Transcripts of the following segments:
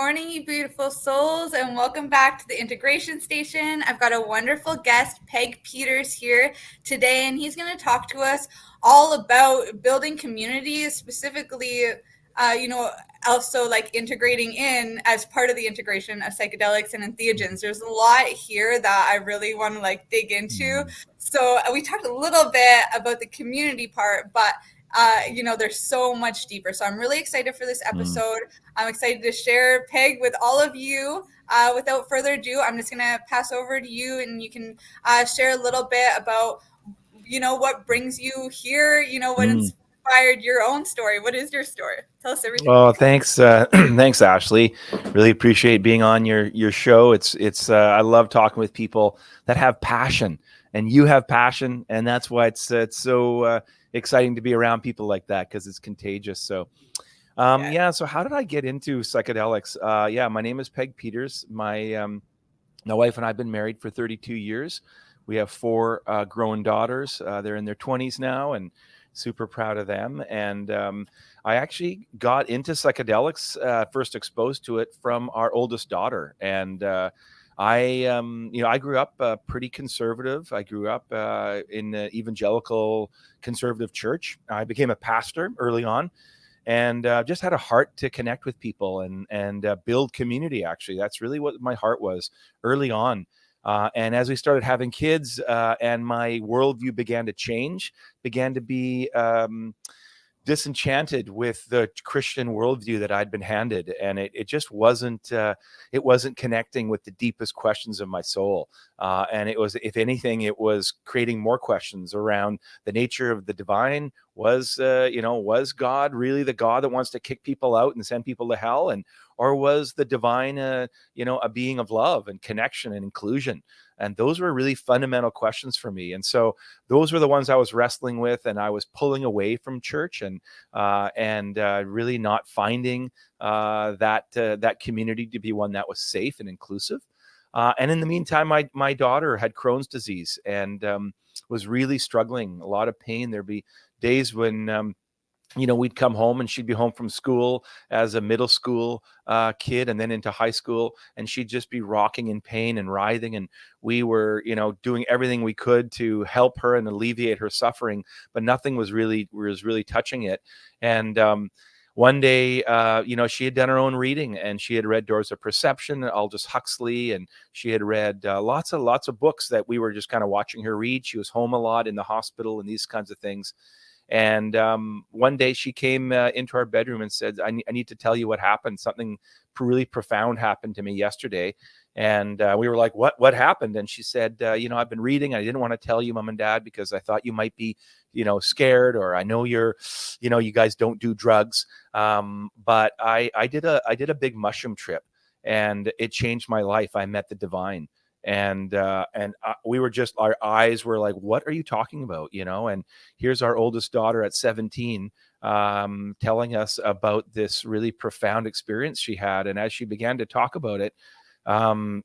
morning, you beautiful souls, and welcome back to the Integration Station. I've got a wonderful guest, Peg Peters, here today, and he's going to talk to us all about building communities, specifically, also like integrating in as part of the integration of psychedelics and entheogens. There's a lot here that I really want to like dig into. So we talked a little bit about the community part, but there's so much deeper. So I'm really excited for this episode. I'm excited to share Peg with all of you. Without further ado, I'm just going to pass over to you, and you can share a little bit about, what brings you here, what inspired your own story. What is your story? Tell us everything. Oh, thanks, thanks, Ashley. Really appreciate being on your show. It's I love talking with people that have passion, and you have passion, and that's why it's so exciting to be around people like that, because it's contagious. So, so how did I get into psychedelics? My name is Peg Peters. My wife and I have been married for 32 years. We have 4 grown daughters. They're in their 20s now, and super proud of them. And I actually got into psychedelics, first exposed to it from our oldest daughter. And I grew up pretty conservative. I grew up in an evangelical conservative church. I became a pastor early on, and just had a heart to connect with people and build community. Actually, that's really what my heart was early on. And as we started having kids, and my worldview began to change, began to be disenchanted with the Christian worldview that I'd been handed, and it just wasn't connecting with the deepest questions of my soul. And it was, if anything, it was creating more questions around the nature of the divine. Was God really the God that wants to kick people out and send people to hell, or was the divine a being of love and connection and inclusion? And those were really fundamental questions for me. And so those were the ones I was wrestling with, and I was pulling away from church and really not finding that community to be one that was safe and inclusive. And in the meantime, my daughter had Crohn's disease and was really struggling, a lot of pain. There'd be days when we'd come home and she'd be home from school as a middle school kid, and then into high school, and she'd just be rocking in pain and writhing. And we were, doing everything we could to help her and alleviate her suffering, but nothing was really touching it. And one day, she had done her own reading, and she had read Doors of Perception, Aldous Huxley, and she had read lots of books that we were just kind of watching her read. She was home a lot in the hospital and these kinds of things. And one day she came into our bedroom and said, I need to tell you what happened. Something really profound happened to me yesterday. And we were like, what happened? And she said, I've been reading. I didn't want to tell you, Mom and Dad, because I thought you might be, scared, or I know you guys don't do drugs. But I did a big mushroom trip, and it changed my life. I met the divine. And we were just, our eyes were like, what are you talking about? And here's our oldest daughter at 17 telling us about this really profound experience she had. And as she began to talk about it,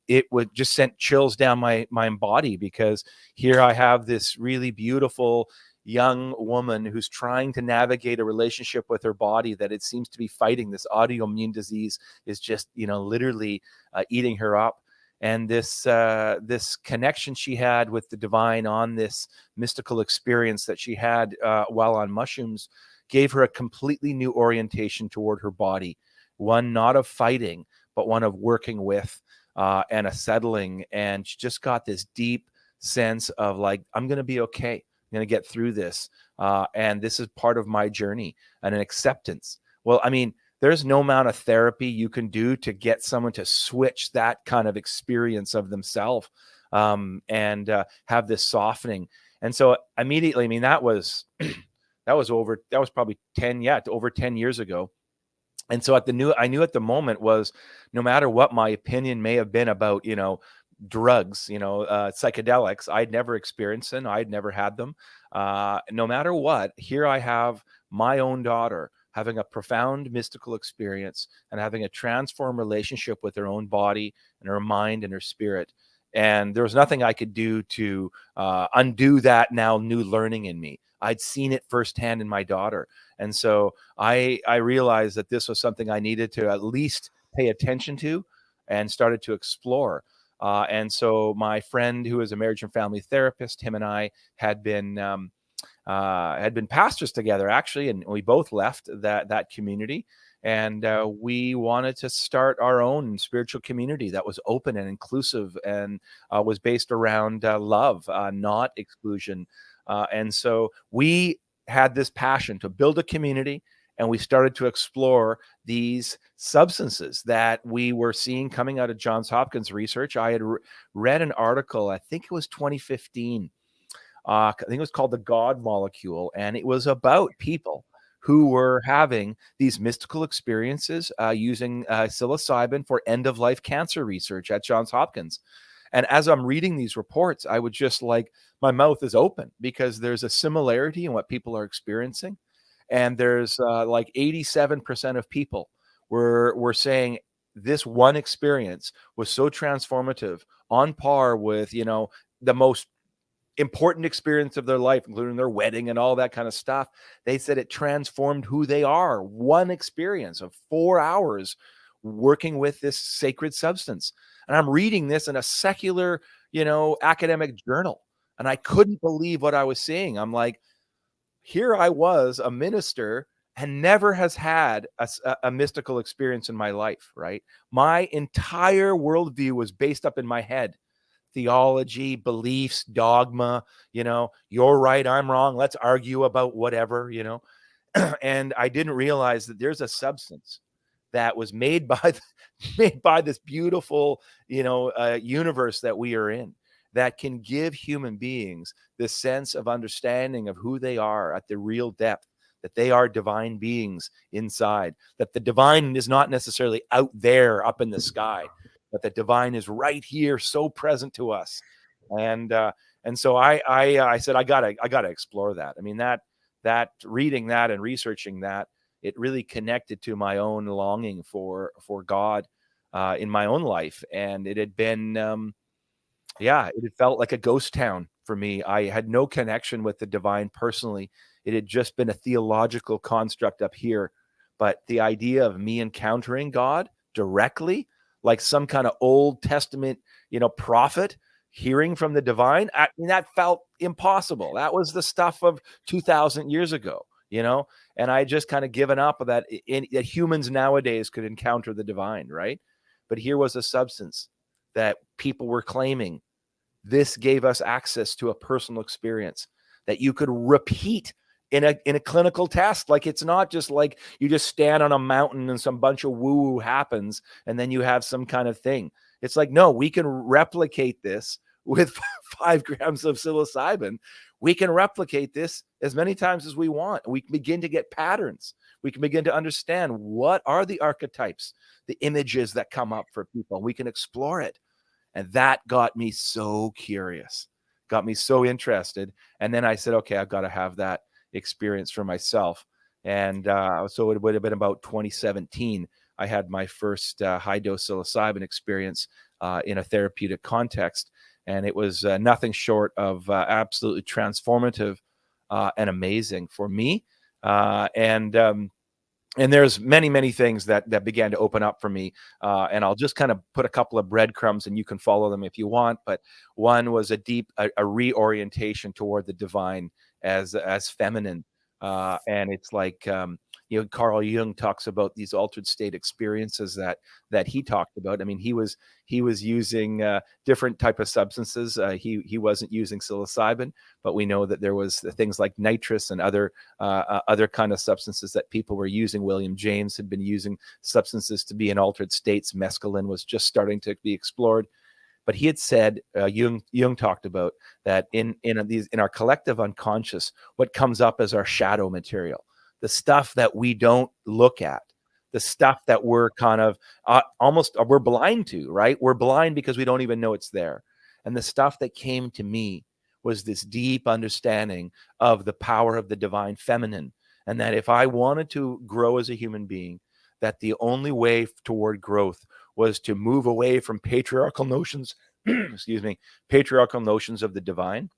it would just sent chills down my body, because here I have this really beautiful young woman who's trying to navigate a relationship with her body that it seems to be fighting. This autoimmune disease is just, literally eating her up. And this connection she had with the divine on this mystical experience that she had while on mushrooms gave her a completely new orientation toward her body, one not of fighting, but one of working with and a settling. And she just got this deep sense of like, I'm going to be okay. I'm going to get through this. And this is part of my journey, and an acceptance. Well, I mean, there's no amount of therapy you can do to get someone to switch that kind of experience of themselves and have this softening. And so immediately, I mean, that was probably over 10 years ago. And so I knew at the moment was, no matter what my opinion may have been about, drugs, psychedelics, I'd never experienced them. I'd never had them. No matter what, here I have my own daughter having a profound mystical experience and having a transformed relationship with her own body and her mind and her spirit. And there was nothing I could do to undo that now new learning in me. I'd seen it firsthand in my daughter. And so I realized that this was something I needed to at least pay attention to and started to explore. And so my friend, who is a marriage and family therapist, him and I had been pastors together, actually, and we both left that community, and we wanted to start our own spiritual community that was open and inclusive, and was based around love, not exclusion. And so we had this passion to build a community, and we started to explore these substances that we were seeing coming out of Johns Hopkins research. I had read an article, I think it was 2015. I think it was called The God Molecule, and it was about people who were having these mystical experiences using psilocybin for end-of-life cancer research at Johns Hopkins. And as I'm reading these reports, I would just like, my mouth is open, because there's a similarity in what people are experiencing. And there's like 87% of people were saying this one experience was so transformative, on par with, the most important experience of their life, including their wedding and all that kind of stuff. They said it transformed who they are. One experience of 4 hours working with this sacred substance. And I'm reading this in a secular, academic journal. And I couldn't believe what I was seeing. I'm like, here I was, a minister, and never has had a mystical experience in my life, right? My entire worldview was based up in my head. Theology, beliefs, dogma, you're right, I'm wrong, let's argue about whatever. And I didn't realize that there's a substance that was made by made by this beautiful, universe that we are in, that can give human beings this sense of understanding of who they are at the real depth, that they are divine beings inside, that the divine is not necessarily out there up in the sky, but the divine is right here, so present to us. And so I said, I gotta explore that. I mean, that reading that and researching that, it really connected to my own longing for God in my own life. And it had been it had felt like a ghost town for me. I had no connection with the divine personally. It had just been a theological construct up here. But the idea of me encountering God directly, like some kind of Old Testament, prophet hearing from the divine, I mean, that felt impossible. That was the stuff of 2,000 years ago, and I just kind of given up that that humans nowadays could encounter the divine, right? But here was a substance that people were claiming. This gave us access to a personal experience that you could repeat in a clinical test. Like, it's not just like you just stand on a mountain and some bunch of woo-woo happens and then you have some kind of thing. It's like, no, we can replicate this with 5 grams of psilocybin. We can replicate this as many times as we want. We can begin to get patterns. We can begin to understand what are the archetypes, the images that come up for people. We can explore it. And that got me so curious, got me so interested. And then I said, okay, I've got to have that experience for myself. And so it would have been about 2017. I had my first high dose psilocybin experience in a therapeutic context. And it was nothing short of absolutely transformative and amazing for me. And there's many things that began to open up for me, and I'll just kind of put a couple of breadcrumbs, and you can follow them if you want. But one was a reorientation toward the divine as feminine, and it's like Carl Jung talks about these altered state experiences that he talked about. I mean, he was using different type of substances. He wasn't using psilocybin, but we know that there was things like nitrous and other kind of substances that people were using. William James had been using substances to be in altered states. Mescaline was just starting to be explored. But he had said, Jung talked about that in our collective unconscious, what comes up as our shadow material, the stuff that we don't look at, the stuff that we're kind of we're blind to, right? We're blind because we don't even know it's there. And the stuff that came to me was this deep understanding of the power of the divine feminine. And that if I wanted to grow as a human being, that the only way toward growth was to move away from patriarchal notions, excuse me, patriarchal notions of the divine,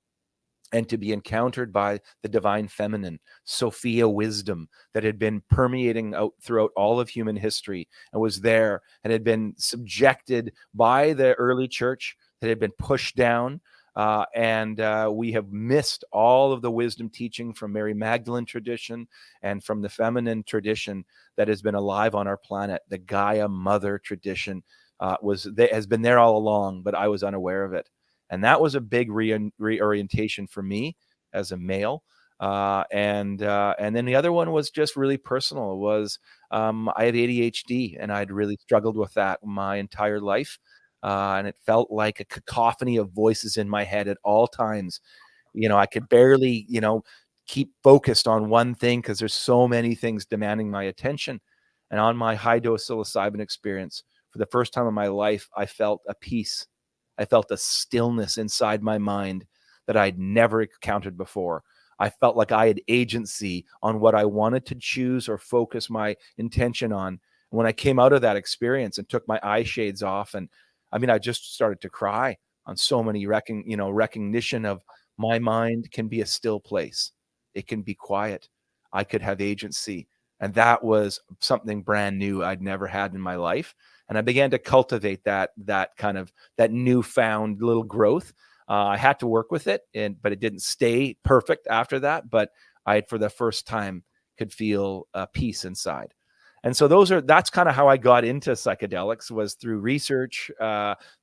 and to be encountered by the divine feminine, Sophia wisdom, that had been permeating out throughout all of human history and was there and had been subjected by the early church, that had been pushed down. And we have missed all of the wisdom teaching from Mary Magdalene tradition and from the feminine tradition that has been alive on our planet. The Gaia mother tradition has been there all along, but I was unaware of it. And that was a big reorientation for me as a male. And then the other one was just really personal. It was I have ADHD, and I'd really struggled with that my entire life. And it felt like a cacophony of voices in my head at all times. I could barely, keep focused on one thing because there's so many things demanding my attention. And on my high dose psilocybin experience, for the first time in my life, I felt a peace. I felt a stillness inside my mind that I'd never encountered before. I felt like I had agency on what I wanted to choose or focus my intention on. When I came out of that experience and took my eye shades off, and I just started to cry on so many recognition of my mind can be a still place. It can be quiet. I could have agency. And that was something brand new I'd never had in my life. And I began to cultivate that kind of that newfound little growth. I had to work with it, but it didn't stay perfect after that. But I, for the first time, could feel peace inside. And so that's kind of how I got into psychedelics, was through research,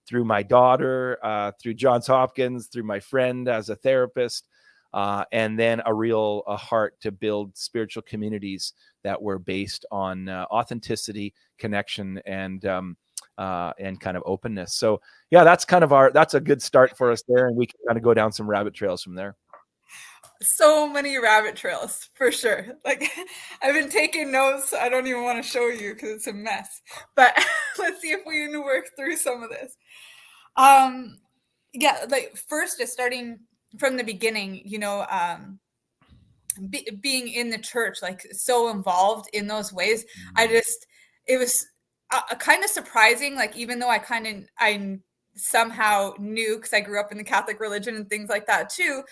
through my daughter, through Johns Hopkins, through my friend as a therapist, and then a heart to build spiritual communities that were based on authenticity, connection, and kind of openness. So yeah, that's a good start for us there, and we can kind of go down some rabbit trails from there. So many rabbit trails for sure. Like, I've been taking notes. I don't even want to show you because it's a mess. But let's see if we can work through some of this. Yeah, like first is starting from the beginning. Being in the church, like so involved in those ways. It was kind of surprising. Like, even though I somehow knew, because I grew up in the Catholic religion and things like that too.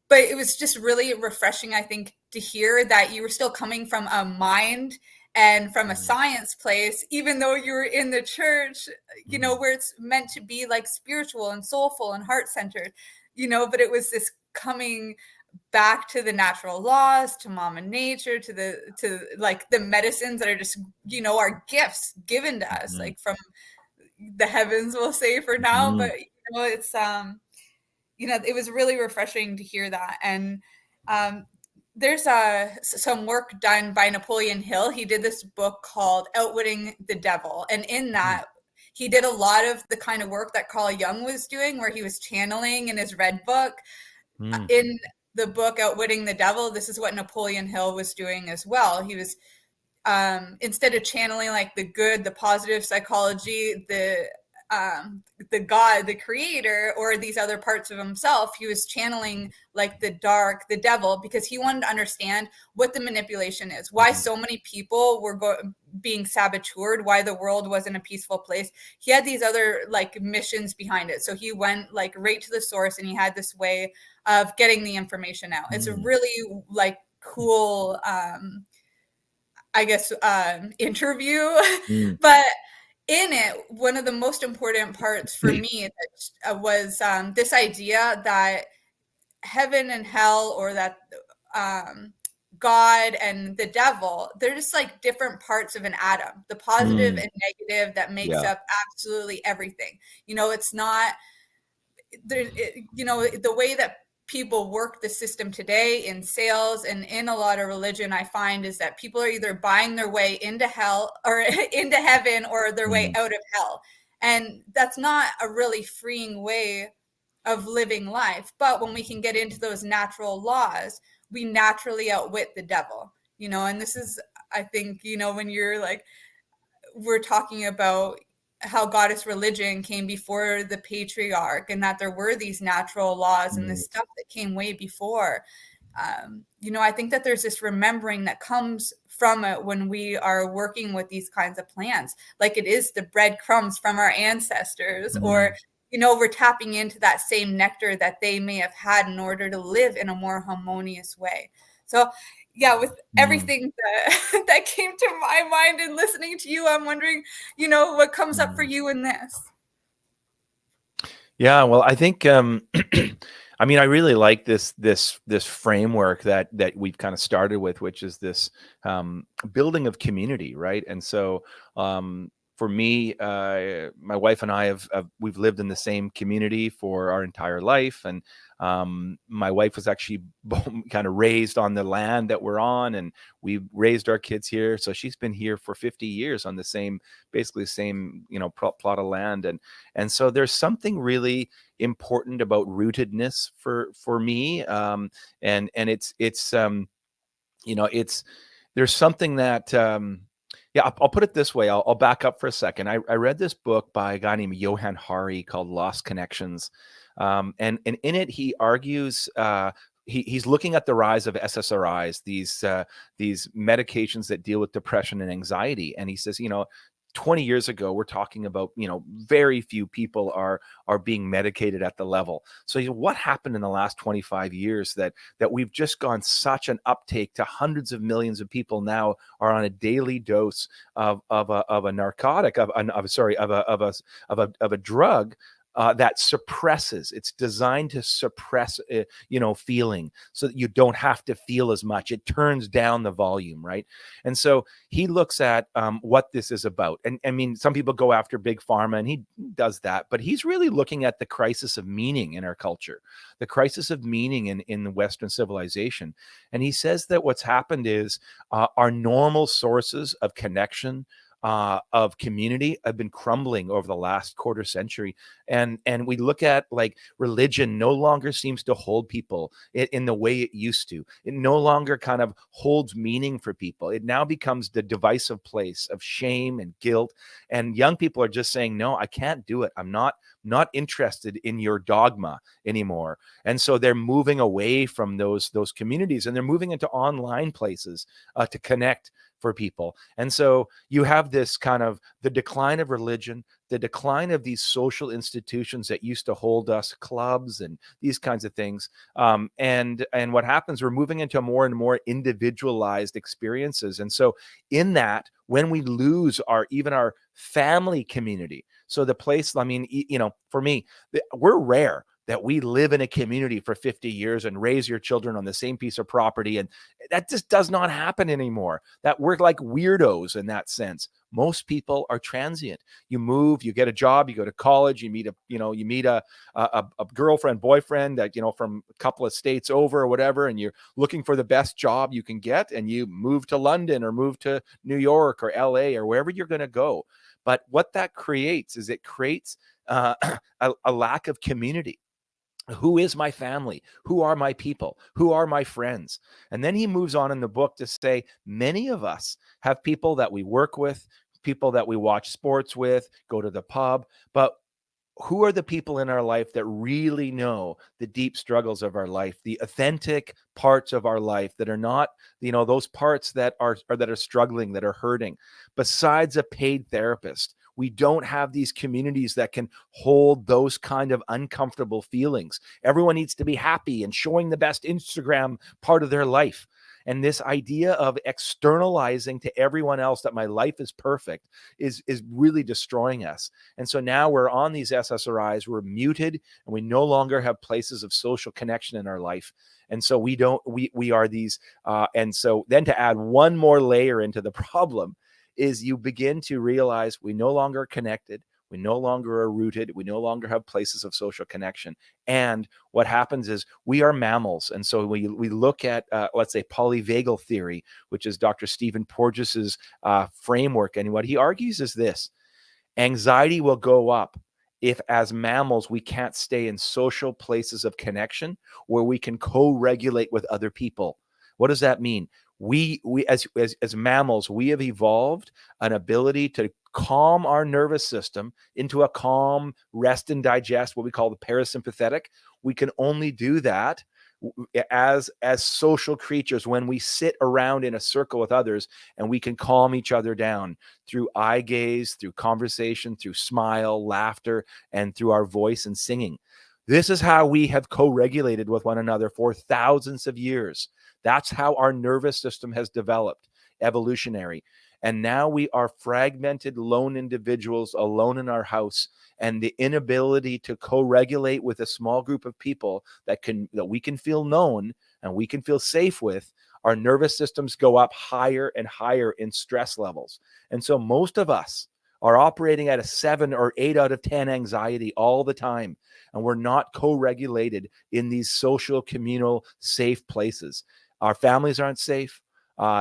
But it was just really refreshing, I think, to hear that you were still coming from a mind and from a science place, even though you were in the church, where it's meant to be like spiritual and soulful and heart-centered, but it was this coming back to the natural laws, to mama nature, to like the medicines that are just, our gifts given to us, like from the heavens, we'll say for now. But, it's, it was really refreshing to hear that. And there's some work done by Napoleon Hill. He did this book called Outwitting the Devil. And in that, he did a lot of the kind of work that Carl Jung was doing, where he was channeling in his red book. In the book Outwitting the Devil, this is what Napoleon Hill was doing as well. He was, instead of channeling like the good, the positive psychology, the God, the creator, or these other parts of himself, he was channeling like the dark, the devil, because he wanted to understand what the manipulation is, why so many people were being saboteured, why the world wasn't a peaceful place. He had these other like missions behind it. So he went like right to the source, and he had this way of getting the information out. It's a really like cool, I guess, interview. But in it, one of the most important parts for me was this idea that heaven and hell, or that God and the devil, they're just like different parts of an atom, the positive and negative that makes up absolutely everything. It's not there. The way that people work the system today in sales and in a lot of religion, I find, is that people are either buying their way into hell or into heaven, or their way out of hell. And that's not a really freeing way of living life. But when we can get into those natural laws, we naturally outwit the devil, and this is, I think, when you're like, we're talking about how goddess religion came before the patriarch, and that there were these natural laws and this stuff that came way before. I think that there's this remembering that comes from it when we are working with these kinds of plants, like it is the breadcrumbs from our ancestors, or we're tapping into that same nectar that they may have had in order to live in a more harmonious way. So yeah, with Mm, everything that came to my mind in listening to you, I'm wondering, what comes up for mm. you in this. Yeah, well, I think I mean, I really like this framework that we've kind of started with, which is this building of community, right? And so for me, my wife and I have we've lived in the same community for our entire life, and my wife was actually kind of raised on the land that we're on, and we raised our kids here. So she's been here for 50 years on the same, basically the same, plot of land, and so there's something really important about rootedness for me, and it's there's something that yeah, I'll put it this way. I'll back up for a second. I read this book by a guy named Johann Hari called Lost Connections, and in it he argues. He's looking at the rise of SSRIs, these medications that deal with depression and anxiety, and he says, 20 years ago, we're talking about, very few people are being medicated at the level. So what happened in the last 25 years that we've just gone such an uptake to hundreds of millions of people now are on a daily dose of a narcotic, of a drug that suppresses. It's designed to suppress, feeling, so that you don't have to feel as much. It turns down the volume, right? And so he looks at what this is about. And I mean, some people go after big pharma, and he does that, but he's really looking at the crisis of meaning in our culture, the crisis of meaning in the Western civilization. And he says that what's happened is our normal sources of connection, of community, have been crumbling over the last quarter century, and we look at, like, religion no longer seems to hold people in the way it used to. It no longer kind of holds meaning for people. It now becomes the divisive place of shame and guilt, and young people are just saying, no, I can't do it. I'm not interested in your dogma anymore. And so they're moving away from those communities, and they're moving into online places to connect for people. And so you have this kind of the decline of religion, the decline of these social institutions that used to hold us, clubs and these kinds of things. And what happens, we're moving into more and more individualized experiences. And so in that, when we lose even our family community, so the place, I mean, for me, we're rare that we live in a community for 50 years and raise your children on the same piece of property. And that just does not happen anymore. That we're like weirdos in that sense. Most people are transient. You move, you get a job, you go to college, you meet a girlfriend, boyfriend that, from a couple of states over or whatever, and you're looking for the best job you can get, and you move to London or move to New York or LA or wherever you're going to go. But what that creates is it creates a lack of community. Who is my family? Who are my people? Who are my friends? And then he moves on in the book to say many of us have people that we work with, people that we watch sports with, go to the pub, but who are the people in our life that really know the deep struggles of our life, the authentic parts of our life that are not, those parts that are struggling, that are hurting? Besides a paid therapist, we don't have these communities that can hold those kind of uncomfortable feelings. Everyone needs to be happy and showing the best Instagram part of their life. And this idea of externalizing to everyone else that my life is perfect is really destroying us. And so now we're on these SSRIs, we're muted, and we no longer have places of social connection in our life. And so we are these, and so then to add one more layer into the problem is you begin to realize we no longer are connected. We no longer are rooted. We no longer have places of social connection. And what happens is we are mammals. And so we look at, let's say, polyvagal theory, which is Dr. Stephen Porges's framework. And what he argues is this: anxiety will go up if, as mammals, we can't stay in social places of connection where we can co-regulate with other people. What does that mean? We as mammals, we have evolved an ability to calm our nervous system into a calm rest and digest, what we call the parasympathetic. We can only do that as social creatures, when we sit around in a circle with others and we can calm each other down through eye gaze, through conversation, through smile, laughter, and through our voice and singing. This is how we have co-regulated with one another for thousands of years. That's how our nervous system has developed, evolutionary. And now we are fragmented, lone individuals alone in our house, and the inability to co-regulate with a small group of people that we can feel known and we can feel safe with. Our nervous systems go up higher and higher in stress levels. And so most of us are operating at a 7 or 8 out of 10 anxiety all the time. And we're not co-regulated in these social, communal, safe places. Our families aren't safe.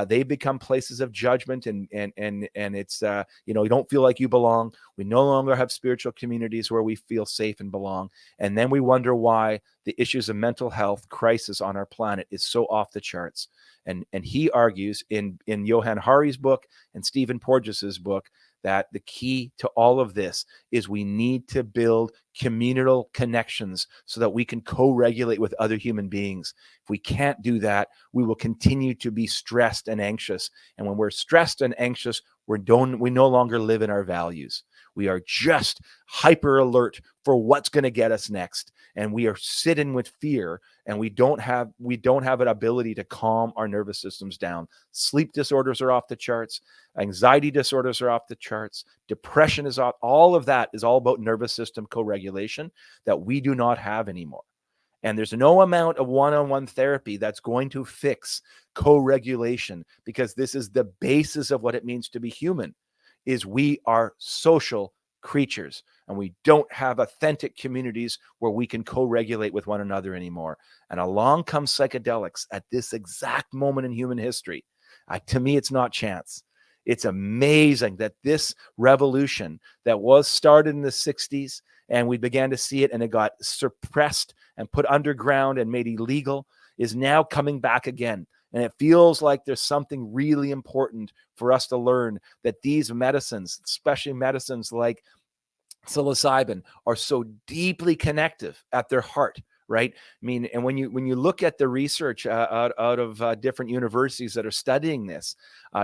They become places of judgment, and it's you don't feel like you belong. We no longer have spiritual communities where we feel safe and belong. And then we wonder why the issues of mental health crisis on our planet is so off the charts. And he argues in Johann Hari's book and Stephen Porges's book that the key to all of this is we need to build communal connections so that we can co-regulate with other human beings. If we can't do that, we will continue to be stressed and anxious. And when we're stressed and anxious, we no longer live in our values. We are just hyper alert for what's going to get us next. And we are sitting with fear, and we don't have an ability to calm our nervous systems down. Sleep disorders are off the charts. Anxiety disorders are off the charts. Depression is off. All of that is all about nervous system co-regulation that we do not have anymore. And there's no amount of one-on-one therapy that's going to fix co-regulation, because this is the basis of what it means to be human, is we are social creatures, and we don't have authentic communities where we can co-regulate with one another anymore. And along comes psychedelics at this exact moment in human history. To me, it's not chance. It's amazing that this revolution that was started in the 60s, and we began to see it, and it got suppressed and put underground and made illegal, is now coming back again. And it feels like there's something really important for us to learn, that these medicines, especially medicines like psilocybin, are so deeply connective at their heart, right? I mean, and when you look at the research out of different universities that are studying this,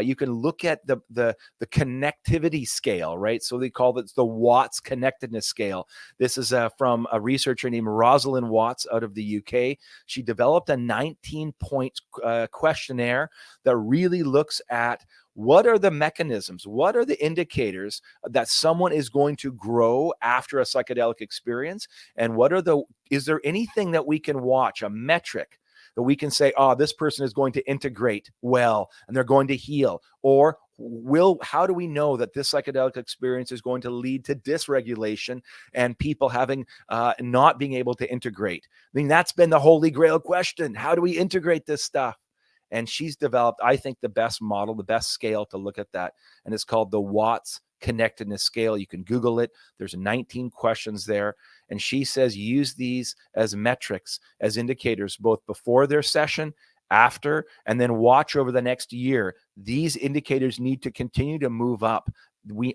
you can look at the connectivity scale, right? So they call it the Watts connectedness scale. This is from a researcher named Rosalind Watts out of the UK. She developed a 19-point questionnaire that really looks at what are the mechanisms, what are the indicators that someone is going to grow after a psychedelic experience, and is there anything that we can watch, a metric that we can say, oh, this person is going to integrate well and they're going to heal? Or how do we know that this psychedelic experience is going to lead to dysregulation and people having not being able to integrate? I mean, that's been the holy grail question. How do we integrate this stuff? And she's developed, I think, the best model, the best scale to look at that. And it's called the Watts Connectedness Scale. You can Google it. There's 19 questions there. And she says use these as metrics, as indicators, both before their session, after, and then watch over the next year. These indicators need to continue to move up.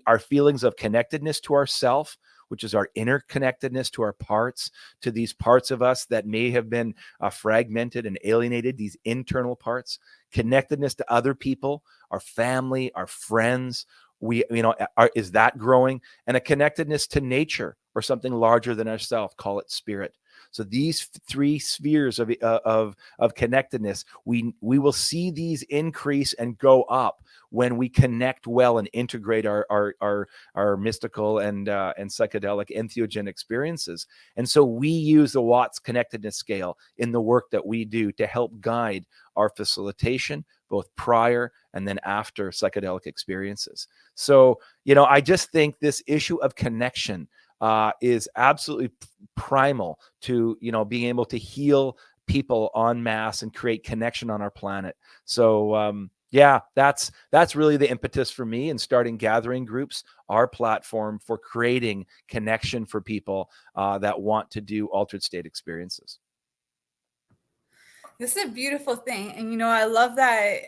Our feelings of connectedness to ourself, which is our interconnectedness to our parts, to these parts of us that may have been fragmented and alienated, these internal parts, connectedness to other people, our family, our friends. Is that growing? And a connectedness to nature or something larger than ourselves, call it spirit. So these three spheres of connectedness, we will see these increase and go up when we connect well and integrate our mystical and psychedelic entheogen experiences. And so we use the Watts connectedness scale in the work that we do to help guide our facilitation, both prior and then after psychedelic experiences. So, I just think this issue of connection is absolutely primal to, being able to heal people en masse and create connection on our planet. So, yeah, that's really the impetus for me in starting gathering groups, our platform for creating connection for people that want to do altered state experiences. This is a beautiful thing. And I love that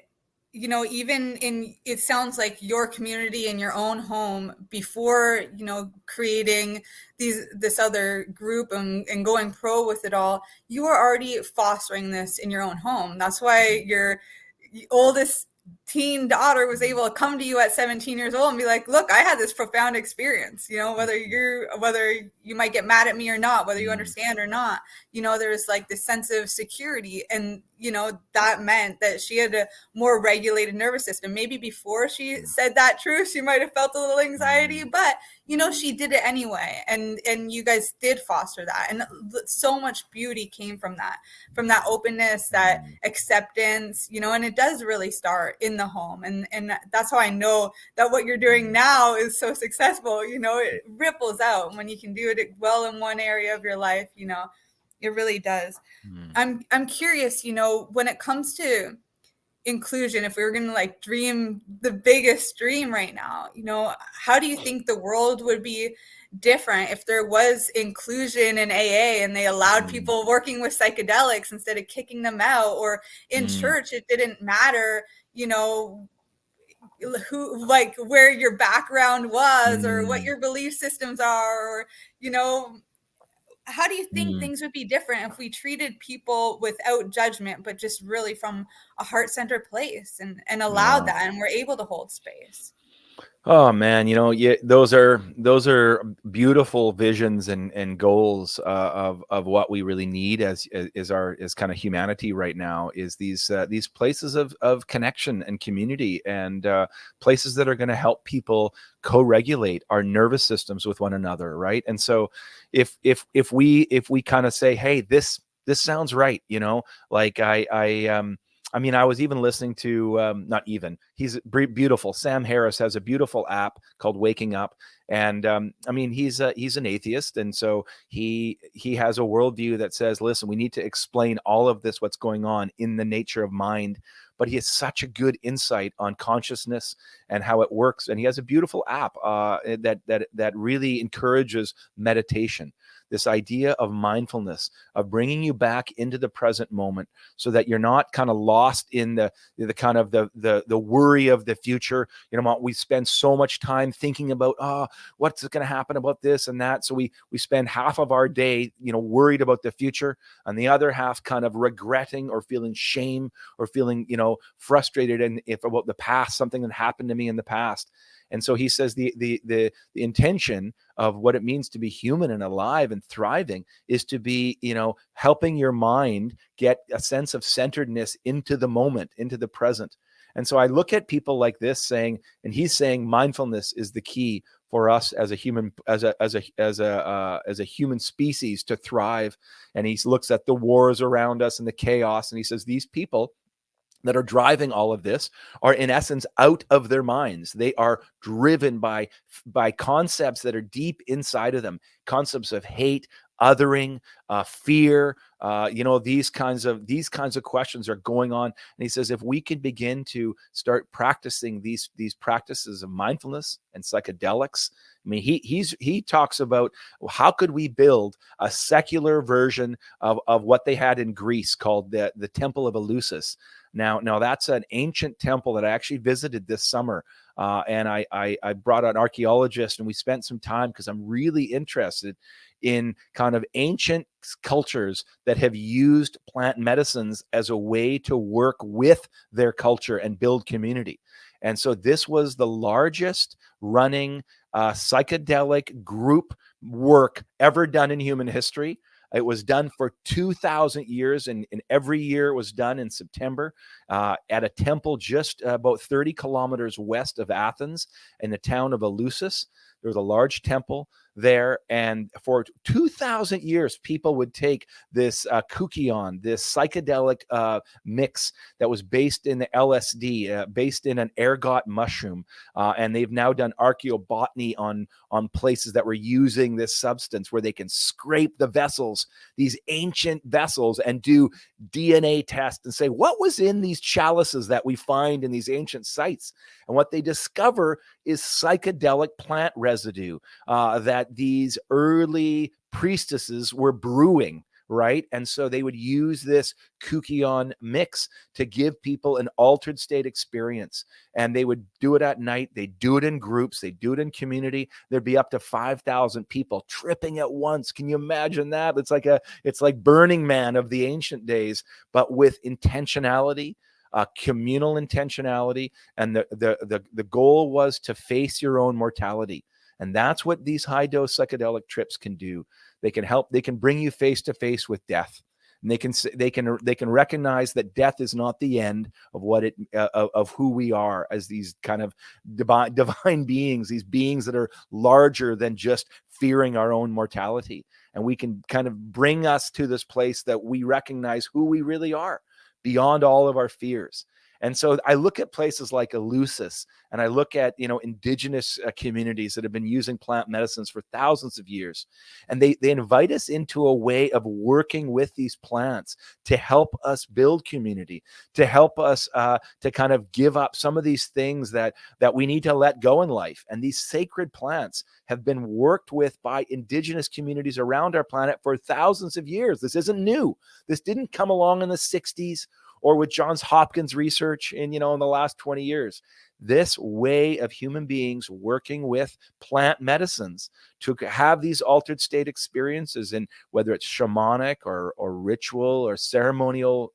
even in, it sounds like your community in your own home before, creating this other group and going pro with it all, you are already fostering this in your own home. That's why your oldest teen daughter was able to come to you at 17 years old and be like, look, I had this profound experience, whether you might get mad at me or not, whether you Mm, understand or not, there's like this sense of security. And that meant that she had a more regulated nervous system. Maybe before she said that truth, she might have felt a little anxiety, mm, but she did it anyway. And you guys did foster that, and so much beauty came from that openness, that mm, acceptance, and it does really start in the home. And that's how I know that what you're doing now is so successful. It ripples out when you can do it well in one area of your life. It really does. mm. I'm curious, when it comes to inclusion, if we were going to like dream the biggest dream right now, how do you think the world would be different if there was inclusion in AA and they allowed Mm, people working with psychedelics instead of kicking them out? Or in mm, church, it didn't matter, who, like, where your background was or what mm, your belief systems are, or you know how do you think mm. things would be different if we treated people without judgment, but just really from a heart-centered place, and allowed Yeah. that, and we're able to hold space? Oh man, yeah, those are beautiful visions and goals of what we really need as kind of humanity right now, is these places of connection and community, and places that are going to help people co-regulate our nervous systems with one another, right? And so if we kind of say, hey, this sounds right, like I mean, I was even listening to, not even, he's beautiful. Sam Harris has a beautiful app called Waking Up. And I mean, he's an atheist. And so he has a worldview that says, listen, we need to explain all of this, what's going on in the nature of mind. But he has such a good insight on consciousness and how it works. And he has a beautiful app that really encourages meditation. This idea of mindfulness, of bringing you back into the present moment, so that you're not kind of lost in the kind of the worry of the future. We spend so much time thinking about, what's going to happen about this and that. So we spend half of our day, worried about the future, and the other half kind of regretting or feeling shame or feeling, frustrated, and if about the past, something that happened to me in the past. And so he says the intention of what it means to be human and alive and thriving is to be, helping your mind get a sense of centeredness into the moment, into the present. And so I look at people like this saying, and he's saying mindfulness is the key for us as a human, as a human species to thrive. And he looks at the wars around us and the chaos, and he says these people that are driving all of this are in essence out of their minds. They are driven by concepts that are deep inside of them, concepts of hate, othering, fear. These kinds of questions are going on. And he says if we can begin to start practicing these practices of mindfulness and psychedelics. I mean, he talks about how could we build a secular version of what they had in Greece called the Temple of Eleusis. Now that's an ancient temple that I actually visited this summer, and I brought an archaeologist, and we spent some time because I'm really interested in kind of ancient cultures that have used plant medicines as a way to work with their culture and build community. And so this was the largest running psychedelic group work ever done in human history. It was done for 2,000 years, and every year it was done in September at a temple just about 30 kilometers west of Athens in the town of Eleusis. There was a large temple there, and for 2,000 years, people would take this kukion, this psychedelic mix that was based in the LSD, based in an ergot mushroom, and they've now done archaeobotany on places that were using this substance, where they can scrape the vessels, these ancient vessels, and do DNA tests and say, what was in these chalices that we find in these ancient sites? And what they discover is psychedelic plant residue that these early priestesses were brewing, right? And so they would use this kukion mix to give people an altered state experience. And they would do it at night. They do it in groups. They do it in community. There'd be up to 5,000 people tripping at once. Can you imagine that? It's like Burning Man of the ancient days, but with intentionality, communal intentionality. And the goal was to face your own mortality. And that's what these high dose psychedelic trips can do. They can bring you face to face with death. And they can recognize that death is not the end of of who we are as these kind of divine beings, these beings that are larger than just fearing our own mortality. And we can kind of bring us to this place that we recognize who we really are beyond all of our fears. And so I look at places like Eleusis, and I look at, indigenous communities that have been using plant medicines for thousands of years. And they invite us into a way of working with these plants to help us build community, to help us to kind of give up some of these things that we need to let go in life. And these sacred plants have been worked with by indigenous communities around our planet for thousands of years. This isn't new. This didn't come along in the 60s or with Johns Hopkins research in the last 20 years. This way of human beings working with plant medicines to have these altered state experiences, in whether it's shamanic or ritual or ceremonial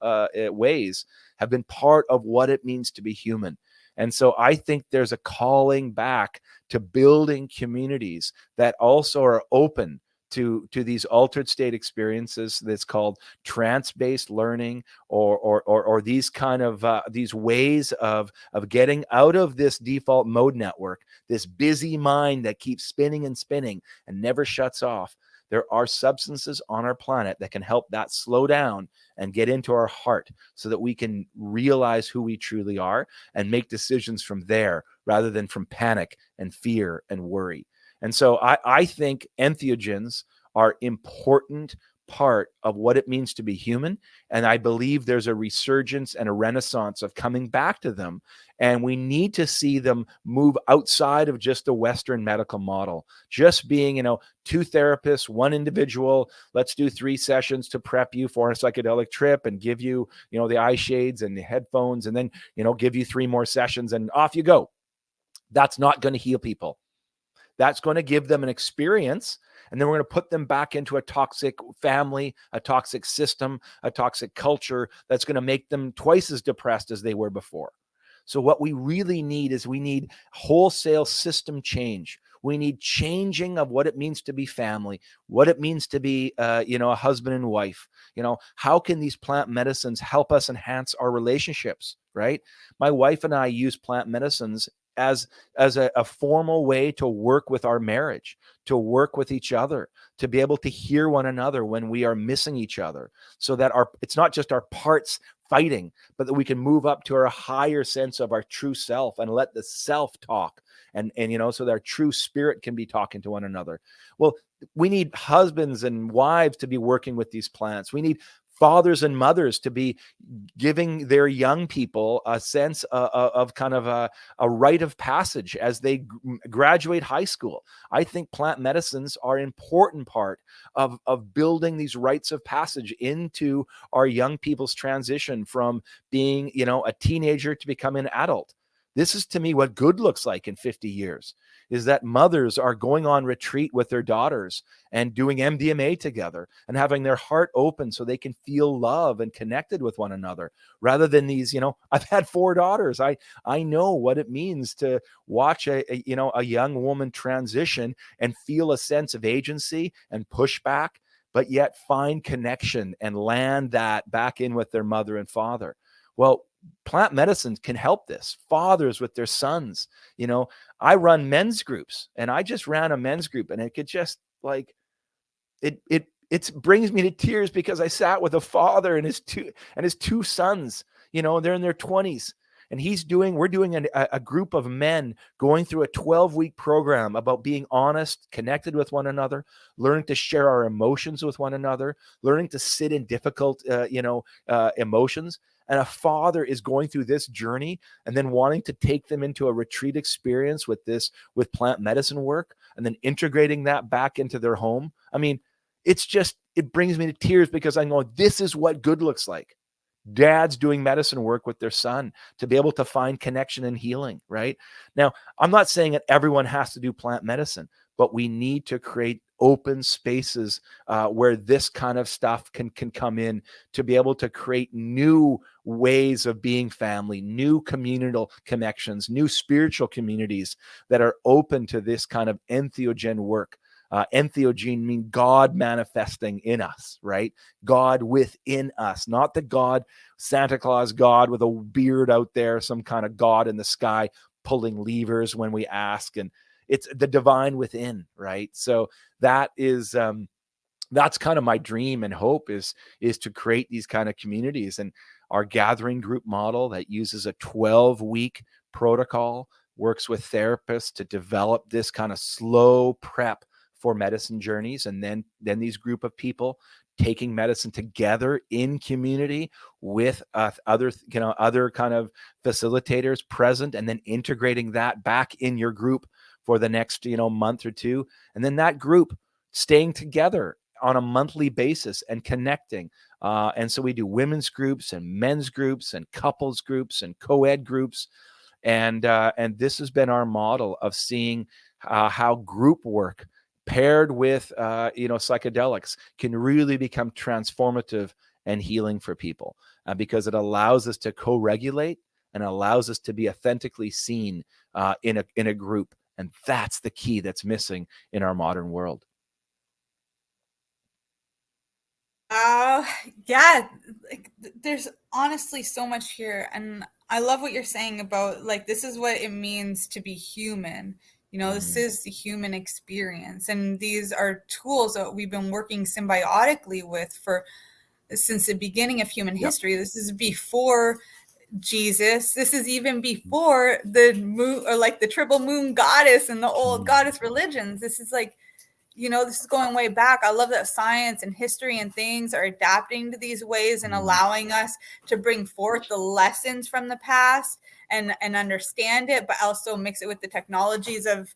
ways, have been part of what it means to be human. And so I think there's a calling back to building communities that also are open to these altered state experiences that's called trance-based learning, or these kind of these ways of getting out of this default mode network, this busy mind that keeps spinning and spinning and never shuts off. There are substances on our planet that can help that slow down and get into our heart so that we can realize who we truly are and make decisions from there rather than from panic and fear and worry. And so I think entheogens are important part of what it means to be human. And I believe there's a resurgence and a renaissance of coming back to them. And we need to see them move outside of just the Western medical model, just being, two therapists, one individual. Let's do 3 sessions to prep you for a psychedelic trip and give you, the eye shades and the headphones, and then, give you 3 more sessions and off you go. That's not going to heal people. That's going to give them an experience, and then we're going to put them back into a toxic family, a toxic system, a toxic culture that's going to make them twice as depressed as they were before. So what we really need is we need wholesale system change. We need changing of what it means to be family, what it means to be, a husband and wife. How can these plant medicines help us enhance our relationships, right? My wife and I use plant medicines as a formal way to work with our marriage, to work with each other, to be able to hear one another when we are missing each other, so that it's not just our parts fighting, but that we can move up to our higher sense of our true self and let the self talk, and so that our true spirit can be talking to one another. Well, we need husbands and wives to be working with these plants. We need fathers and mothers to be giving their young people a sense of kind of a rite of passage as they graduate high school. I think plant medicines are an important part of building these rites of passage into our young people's transition from being, a teenager to becoming an adult. This is, to me, what good looks like in 50 years, is that mothers are going on retreat with their daughters and doing MDMA together and having their heart open so they can feel love and connected with one another, rather than these, I've had 4 daughters. I know what it means to watch a young woman transition and feel a sense of agency and pushback, but yet find connection and land that back in with their mother and father. Well, plant medicines can help this. Fathers with their sons. I run men's groups, and I just ran a men's group, and it could just it brings me to tears, because I sat with a father and his two sons. They're in their 20s, and we're doing a group of men going through a 12-week program about being honest, connected with one another, learning to share our emotions with one another, learning to sit in difficult emotions. And a father is going through this journey and then wanting to take them into a retreat experience with plant medicine work, and then integrating that back into their home. I mean, it's just it brings me to tears, because I know this is what good looks like. Dads doing medicine work with their son to be able to find connection and healing, right? Now, I'm not saying that everyone has to do plant medicine, but we need to create open spaces where this kind of stuff can come in, to be able to create new ways of being family, new communal connections, new spiritual communities that are open to this kind of entheogen work. Entheogen mean God manifesting in us, right? God within us, not the God, Santa Claus God with a beard out there, some kind of God in the sky pulling levers when we ask. And it's the divine within, right? So that is that's kind of my dream and hope, is to create these kind of communities. And our gathering group model that uses a 12-week protocol works with therapists to develop this kind of slow prep for medicine journeys, and then these group of people taking medicine together in community with other kind of facilitators present, and then integrating that back in your group for the next month or two, and then that group staying together on a monthly basis and connecting. And so we do women's groups and men's groups and couples groups and co-ed groups, and this has been our model of seeing how group work paired with psychedelics can really become transformative and healing for people, because it allows us to co-regulate and allows us to be authentically seen in a group. And that's the key that's missing in our modern world. Uh, yeah, like there's honestly so much here, and I love what you're saying about like this is what it means to be human. This Mm-hmm. is the human experience, and these are tools that we've been working symbiotically with for since the beginning of human Yep. history. This is before Jesus. This is even before the moon, or like the triple moon goddess and the old Mm-hmm. goddess religions. This is like this is going way back. I love that science and history and things are adapting to these ways and allowing us to bring forth the lessons from the past and understand it, but also mix it with the technologies of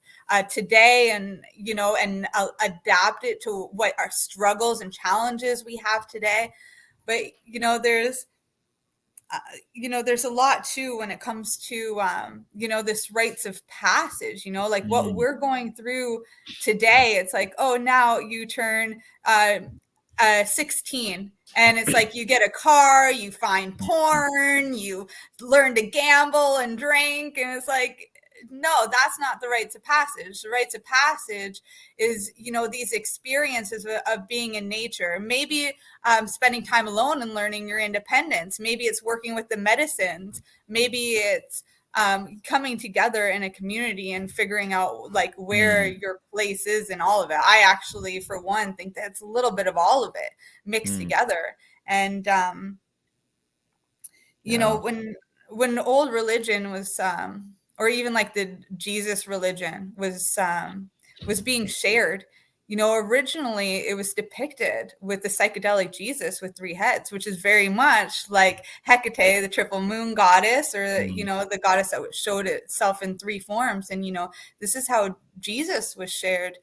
today, and adapt it to what our struggles and challenges we have today. But there's a lot too when it comes to this rites of passage, like what Mm-hmm. we're going through today. It's like, oh, now you turn 16, and it's like you get a car, you find porn, you learn to gamble and drink, and it's like, no, that's not the rites of passage. The rites of passage is these experiences of being in nature, maybe spending time alone and learning your independence. Maybe it's working with the medicines. Maybe it's coming together in a community and figuring out like where Mm-hmm. your place is in all of it. I actually, for one, think that's a little bit of all of it mixed Mm-hmm. together. And Yeah. when old religion was or even like the Jesus religion was being shared, originally it was depicted with the psychedelic Jesus with three heads, which is very much like Hecate, the triple moon goddess, or Mm-hmm. the goddess that showed itself in three forms. And this is how Jesus was shared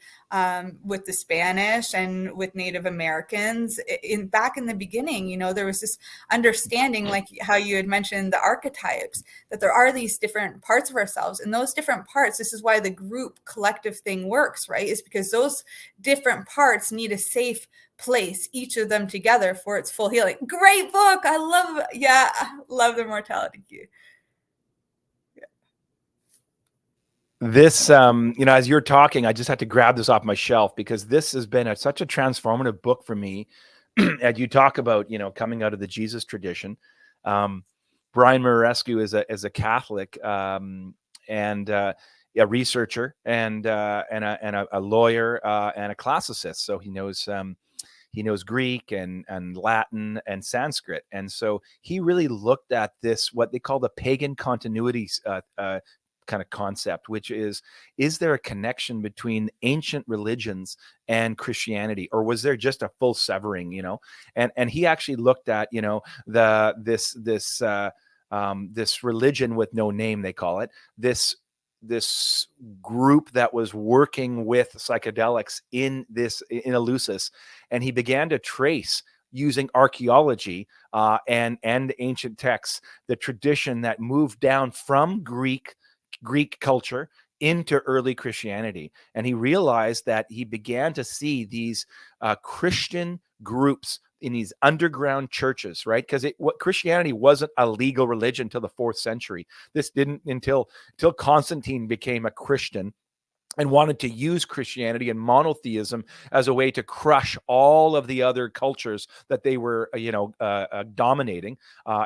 with the Spanish and with Native Americans in back in the beginning. There was this understanding, like how you had mentioned the archetypes, that there are these different parts of ourselves, and those different parts, this is why the group collective thing works, right? Is because those different parts need a safe place, each of them together, for its full healing. Great book. I love the mortality cue. This as you're talking, I just had to grab this off my shelf, because this has been such a transformative book for me. And you talk about coming out of the Jesus tradition. Brian Marescu is a Catholic, and a researcher, and a lawyer, and a classicist. So he knows Greek and Latin and Sanskrit. And so he really looked at this, what they call the pagan continuity kind of concept, which is there a connection between ancient religions and Christianity, or was there just a full severing? And he actually looked at this religion with no name, they call it, this this group that was working with psychedelics in Eleusis, and he began to trace using archaeology and ancient texts the tradition that moved down from Greek culture into early Christianity. And he realized that he began to see these Christian groups in these underground churches, right? Because what Christianity wasn't a legal religion until the 4th century. This didn't until Constantine became a Christian and wanted to use Christianity and monotheism as a way to crush all of the other cultures that they were, dominating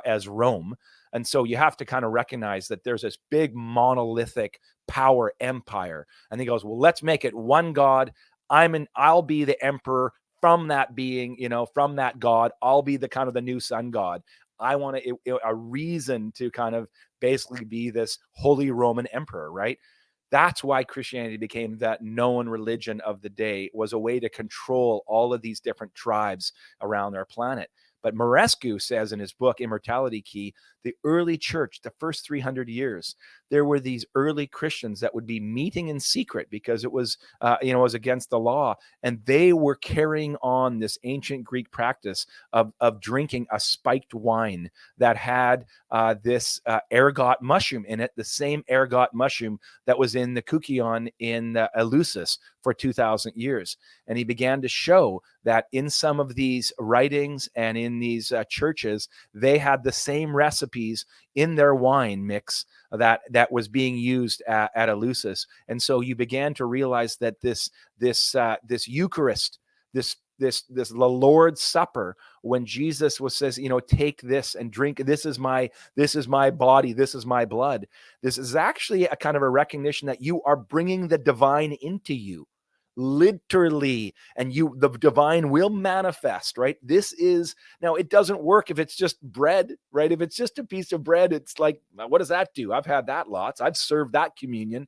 as Rome. And so you have to kind of recognize that there's this big monolithic power empire. And he goes, well, let's make it one God. I'll be the emperor from that being, from that God. I'll be the kind of the new sun God. I want a reason to kind of basically be this Holy Roman Emperor, right? That's why Christianity became that known religion of the day, was a way to control all of these different tribes around our planet. But Marescu says in his book, Immortality Key, the early church, the first 300 years, there were these early Christians that would be meeting in secret because it was, was against the law. And they were carrying on this ancient Greek practice of drinking a spiked wine that had this ergot mushroom in it, the same ergot mushroom that was in the Kukion in Eleusis for 2,000 years. And he began to show that in some of these writings and in these churches, they had the same recipes in their wine mix that was being used at Eleusis. And so you began to realize that this Eucharist, this the Lord's Supper, when Jesus says, take this and drink, this is my body, this is my blood. This is actually a kind of a recognition that you are bringing the divine into you, literally, and the divine will manifest, right? Now it doesn't work if it's just bread, right? If it's just a piece of bread, it's like, what does that do? I've had that lots. I've served that communion,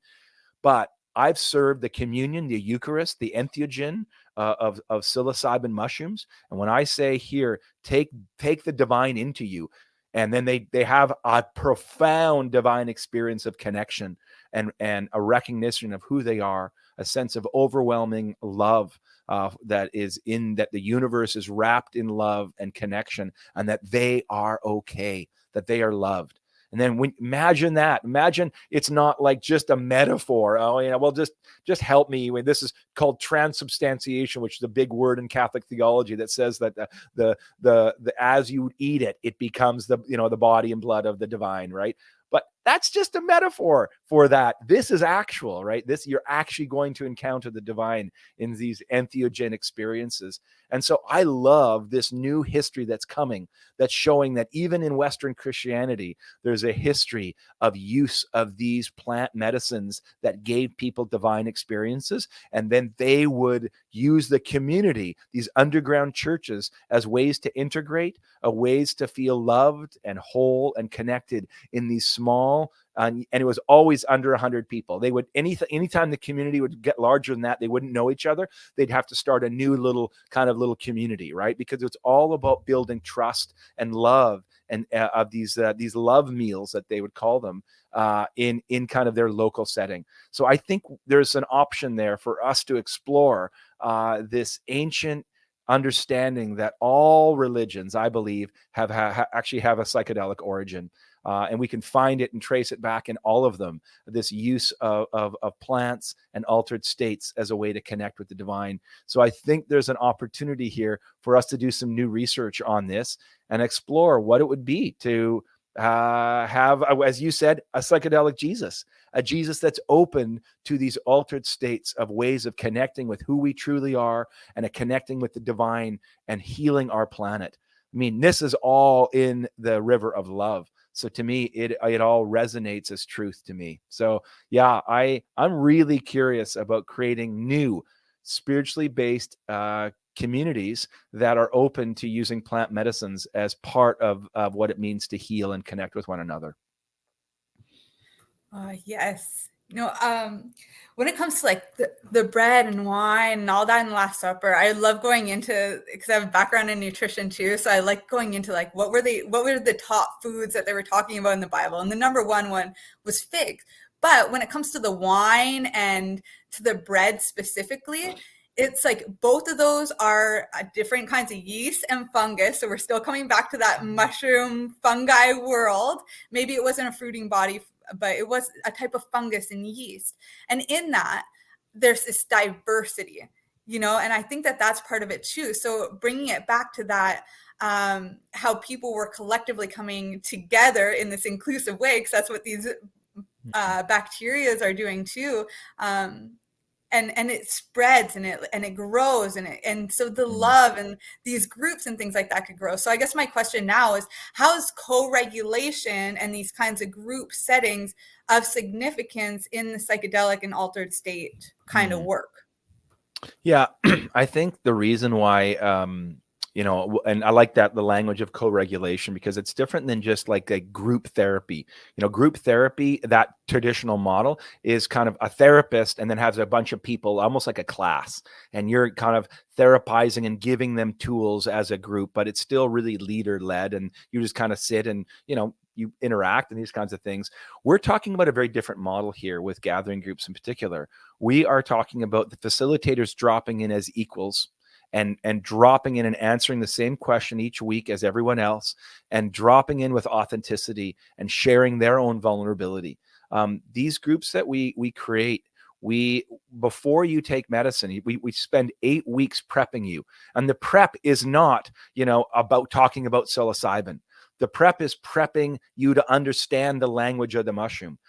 but I've served the communion, the Eucharist, the entheogen of psilocybin mushrooms. And when I say here, take the divine into you, and then they have a profound divine experience of connection and a recognition of who they are, a sense of overwhelming love that the universe is wrapped in love and connection, and that they are okay, that they are loved. And then imagine it's not like just a metaphor. Oh, well, just help me. This is called transubstantiation, which is a big word in Catholic theology that says that the as you eat it, it becomes the body and blood of the divine, right? But that's just a metaphor for that. This is actual, right? You're actually going to encounter the divine in these entheogen experiences. And so I love this new history that's coming, that's showing that even in Western Christianity, there's a history of use of these plant medicines that gave people divine experiences. And then they would use the community, these underground churches, as ways to integrate, ways to feel loved and whole and connected in these small, and it was always under 100 people. They would, anytime the community would get larger than that, they wouldn't know each other. They'd have to start a new little community, right? Because it's all about building trust and love, and of these love meals that they would call them in kind of their local setting. So I think there's an option there for us to explore this ancient understanding that all religions, I believe, actually have a psychedelic origin. And we can find it and trace it back in all of them, this use of plants and altered states as a way to connect with the divine. So I think there's an opportunity here for us to do some new research on this and explore what it would be to have, as you said, a psychedelic Jesus, a Jesus that's open to these altered states of ways of connecting with who we truly are and connecting with the divine and healing our planet. I mean, this is all in the river of love. So to me, it all resonates as truth to me. So yeah, I'm really curious about creating new spiritually based communities that are open to using plant medicines as part of what it means to heal and connect with one another. Yes. When it comes to like the bread and wine and all that in the Last Supper, I love going into, because I have a background in nutrition too. So I like going into like, what were the top foods that they were talking about in the Bible? And the number one was figs. But when it comes to the wine and to the bread specifically, it's like both of those are different kinds of yeast and fungus. So we're still coming back to that mushroom fungi world. Maybe it wasn't a fruiting body, but it was a type of fungus and yeast. And in that, there's this diversity, and I think that that's part of it too. So bringing it back to that, how people were collectively coming together in this inclusive way, because that's what these bacterias are doing too. And it spreads and it grows and so the love and these groups and things like that could grow. So I guess my question now is, how is co-regulation and these kinds of group settings of significance in the psychedelic and altered state kind of work? Yeah, I think the reason why, and I like that the language of co-regulation, because it's different than just like a group therapy. Group therapy, that traditional model is kind of a therapist and then has a bunch of people, almost like a class, and you're kind of therapizing and giving them tools as a group, but it's still really leader led, and you just kind of sit and, you interact and these kinds of things. We're talking about a very different model here with gathering groups in particular. We are talking about the facilitators dropping in as equals and dropping in and answering the same question each week as everyone else, and dropping in with authenticity and sharing their own vulnerability. These groups that we create, before you take medicine, we spend 8 weeks prepping you. And the prep is not, about talking about psilocybin. The prep is prepping you to understand the language of the mushroom.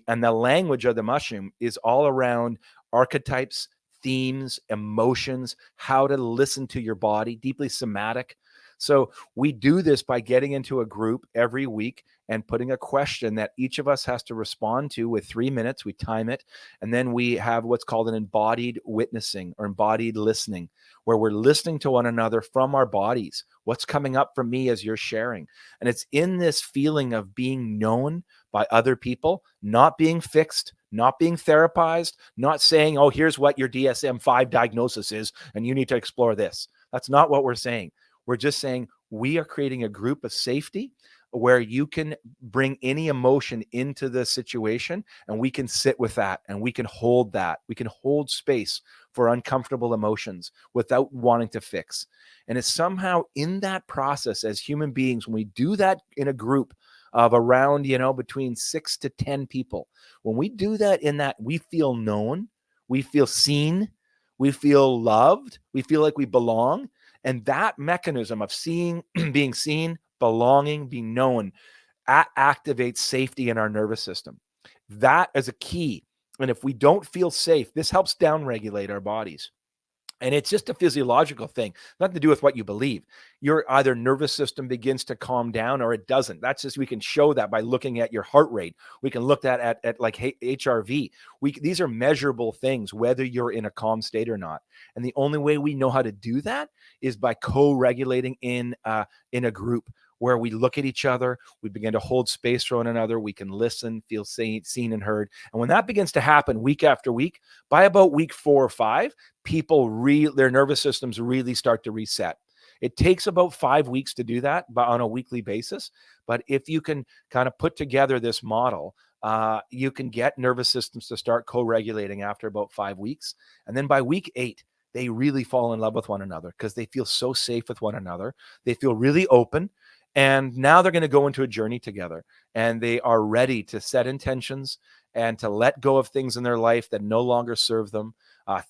And the language of the mushroom is all around archetypes, themes, emotions, how to listen to your body, deeply somatic. So we do this by getting into a group every week and putting a question that each of us has to respond to with 3 minutes. We time it. And then we have what's called an embodied witnessing or embodied listening, where we're listening to one another from our bodies. What's coming up from me as you're sharing? And it's in this feeling of being known by other people, not being fixed, not being therapized, not saying, oh, here's what your DSM-5 diagnosis is, and you need to explore this. That's not what we're saying. We're just saying we are creating a group of safety where you can bring any emotion into the situation, and we can sit with that, and we can hold that. We can hold space for uncomfortable emotions without wanting to fix. And it's somehow in that process as human beings, when we do that in a group of around, between 6 to 10 people, when we do that in that, we feel known, we feel seen, we feel loved, we feel like we belong. And that mechanism of seeing, being seen, belonging, being known, activates safety in our nervous system. That is a key. And if we don't feel safe, this helps downregulate our bodies. And it's just a physiological thing, nothing to do with what you believe. Your either nervous system begins to calm down or it doesn't. That's just, we can show that by looking at your heart rate. We can look at like HRV. These are measurable things, whether you're in a calm state or not. And the only way we know how to do that is by co-regulating in a group, where we look at each other, we begin to hold space for one another, we can listen, feel seen and heard. And when that begins to happen week after week, by about week 4 or 5, their nervous systems really start to reset. It takes about 5 weeks to do that, but on a weekly basis. But if you can kind of put together this model, you can get nervous systems to start co-regulating after about 5 weeks. And then by week 8, they really fall in love with one another because they feel so safe with one another. They feel really open. And now they're going to go into a journey together, and they are ready to set intentions and to let go of things in their life that no longer serve them,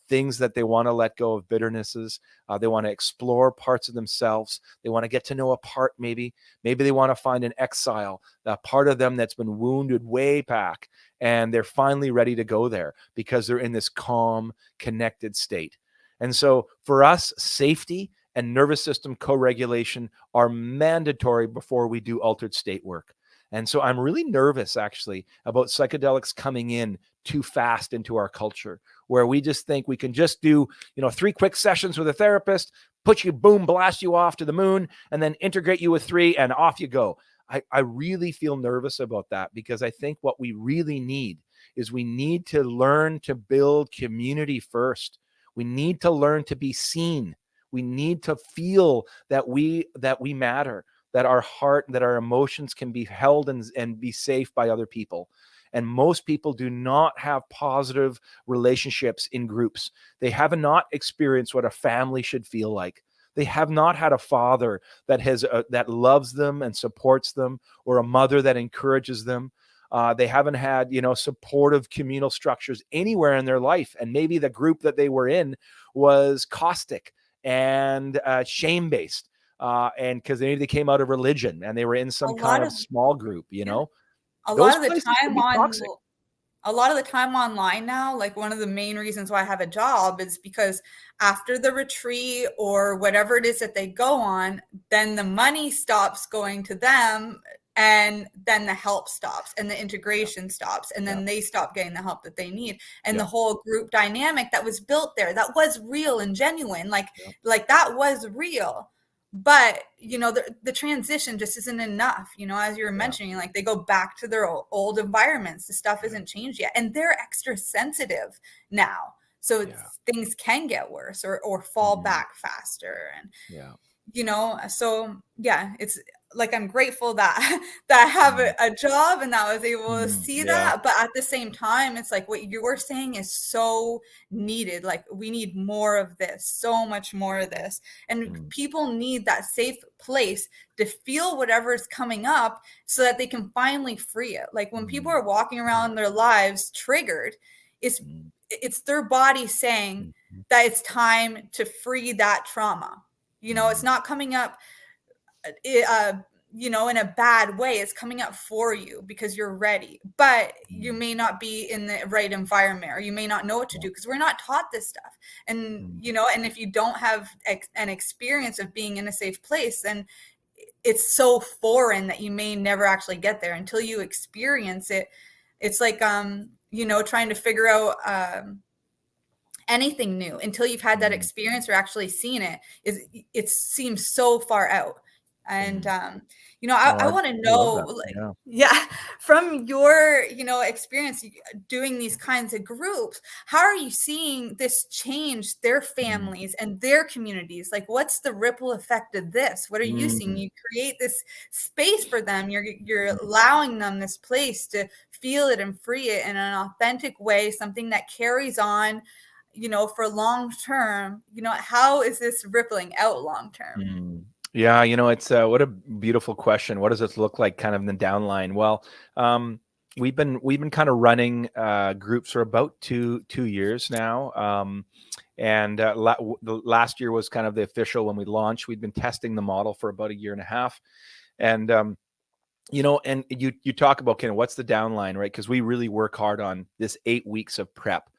things that they want to let go of, bitternesses. They want to explore parts of themselves. They want to get to know a part, maybe they want to find an exile, a part of them that's been wounded way back, and they're finally ready to go there because they're in this calm, connected state. And so for us, safety and nervous system co-regulation are mandatory before we do altered state work. And so I'm really nervous, actually, about psychedelics coming in too fast into our culture, where we just think we can just do, 3 quick sessions with a therapist, put you, boom, blast you off to the moon, and then integrate you with 3, and off you go. I really feel nervous about that, because I think what we really need is we need to learn to build community first. We need to learn to be seen. We need to feel that we matter, that our heart, that our emotions can be held and be safe by other people. And most people do not have positive relationships in groups. They have not experienced what a family should feel like. They have not had a father that loves them and supports them, or a mother that encourages them. They haven't had, supportive communal structures anywhere in their life. And maybe the group that they were in was caustic and shame-based. And because they came out of religion and they were in A some kind lot of of small group, yeah, a lot those of the places can time be on toxic. a lot of the time online now, like one of the main reasons why I have a job is because after the retreat or whatever it is that they go on, then the money stops going to them, and then the help stops and the integration stops, and Yeah, then they stop getting the help that they need. And the yeah, whole group dynamic that was built there, that was real and genuine, yeah, like that was real. But the transition just isn't enough, as you were yeah, mentioning, like they go back to their old environments, the stuff yeah, isn't changed yet, and they're extra sensitive now, so yeah, things can get worse or fall mhm, back faster. And yeah, so yeah, it's like I'm grateful that that I have mm, a job and that I was able to see yeah, that. But at the same time, it's like what you're saying is so needed. Like we need more of this, so much more of this. And mm, people need that safe place to feel whatever is coming up so that they can finally free it. Like when people mm, are walking mm, around their lives triggered, it's mm, it's their body saying mhm, that it's time to free that trauma. It's mm, not coming up, uh, in a bad way. It's coming up for you because you're ready, but you mm, may not be in the right environment, or you may not know what to yeah, do because we're not taught this stuff. And, mm, and if you don't have an experience of being in a safe place, then it's so foreign that you may never actually get there until you experience it. It's like, trying to figure out, anything new until you've had that mm, experience or actually seen it. It seems so far out. And mm. I Oh, I want to love know, that. like, Yeah. yeah, from your experience doing these kinds of groups, how are you seeing this change their Mm, families and their communities? Like, what's the ripple effect of this? What are you seeing? mm, You create this space for them, you're mm, allowing them this place to feel it and free it in an authentic way, something that carries on, for long term. How is this rippling out long term? mm. Yeah, it's what a beautiful question. What does this look like kind of in the downline? Well, um, we've been kind of running groups for about two years now. And the last year was kind of the official when we launched. We've been testing the model for about a year and a half. And and you talk about kind of what's the downline, right? Because we really work hard on this 8 weeks of prep.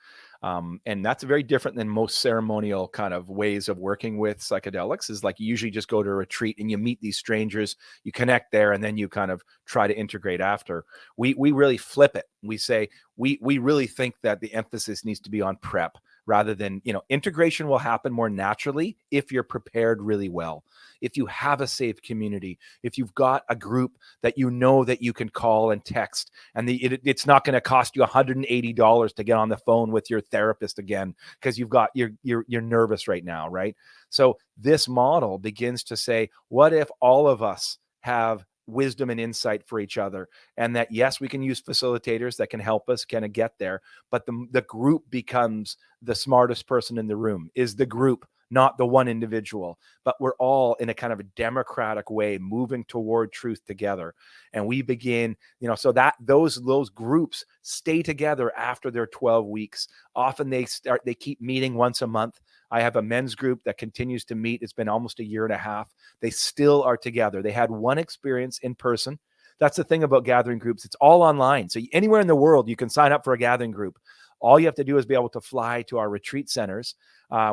And that's very different than most ceremonial kind of ways of working with psychedelics. Is like you usually just go to a retreat and you meet these strangers, you connect there, and then you kind of try to integrate after. We really flip it. We say we really think that the emphasis needs to be on prep rather than, integration will happen more naturally if you're prepared really well. If you have a safe community, if you've got a group that that you can call and text, and it's not going to cost you $180 to get on the phone with your therapist again because you're nervous right now, right? So this model begins to say, what if all of us have wisdom and insight for each other, and that yes, we can use facilitators that can help us kind of get there, but the group becomes the smartest person in the room, is the group, not the one individual, but we're all in a kind of a democratic way moving toward truth together. And we begin, so that those groups stay together after their 12 weeks. Often they keep meeting once a month. I have a men's group that continues to meet. It's been almost a year and a half. They still are together. They had one experience in person. That's the thing about gathering groups. It's all online. So anywhere in the world, you can sign up for a gathering group. All you have to do is be able to fly to our retreat centers.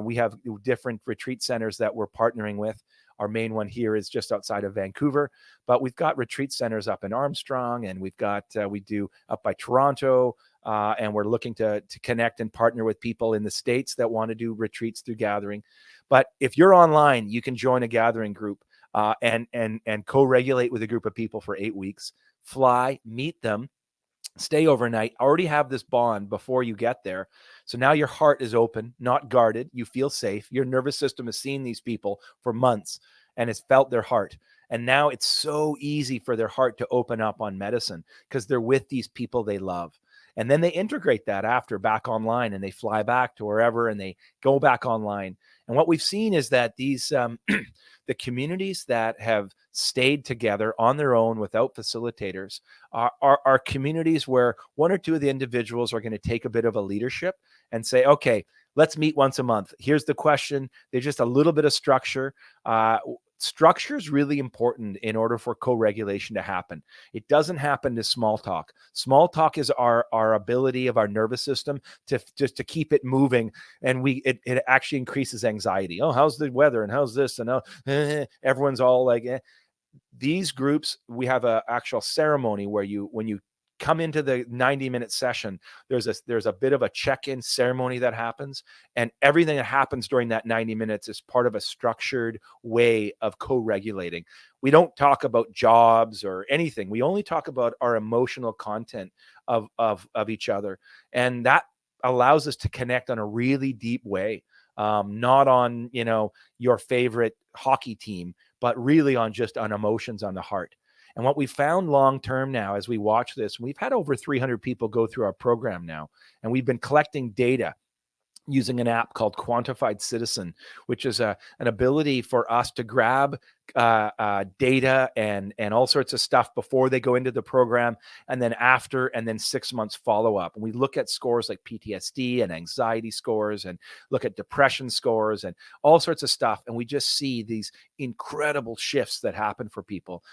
We have different retreat centers that we're partnering with. Our main one here is just outside of Vancouver, but we've got retreat centers up in Armstrong, and we do up by Toronto, and we're looking to connect and partner with people in the States that want to do retreats through gathering. But if you're online, you can join a gathering group and co-regulate with a group of people for 8 weeks, fly, meet them, stay overnight, already have this bond before you get there. So now your heart is open, not guarded. You feel safe. Your nervous system has seen these people for months and has felt their heart. And now it's so easy for their heart to open up on medicine because they're with these people they love. And then they integrate that after back online, and they fly back to wherever and they go back online. And what we've seen is that these the communities that have stayed together on their own without facilitators are communities where one or two of the individuals are going to take a bit of a leadership and say, okay, let's meet once a month. Here's the question. There's just a little bit of structure. Structure is really important in order for co-regulation to happen. It doesn't happen to small talk. Small talk is our ability of our nervous system to just to keep it moving, and it actually increases anxiety. Oh, how's the weather, and how's this, and everyone's all like, These groups, we have a actual ceremony where when you come into the 90-minute session, there's a bit of a check-in ceremony that happens, and everything that happens during that 90 minutes is part of a structured way of co-regulating. We don't talk about jobs or anything. We only talk about our emotional content of each other, and that allows us to connect on a really deep way. Not on your favorite hockey team, but really on emotions on the heart. And what we found long term now, as we watch this, we've had over 300 people go through our program now, and we've been collecting data using an app called Quantified Citizen, which is an ability for us to grab data and all sorts of stuff before they go into the program, and then after, and then 6 months follow up. And we look at scores like PTSD and anxiety scores, and look at depression scores and all sorts of stuff. And we just see these incredible shifts that happen for people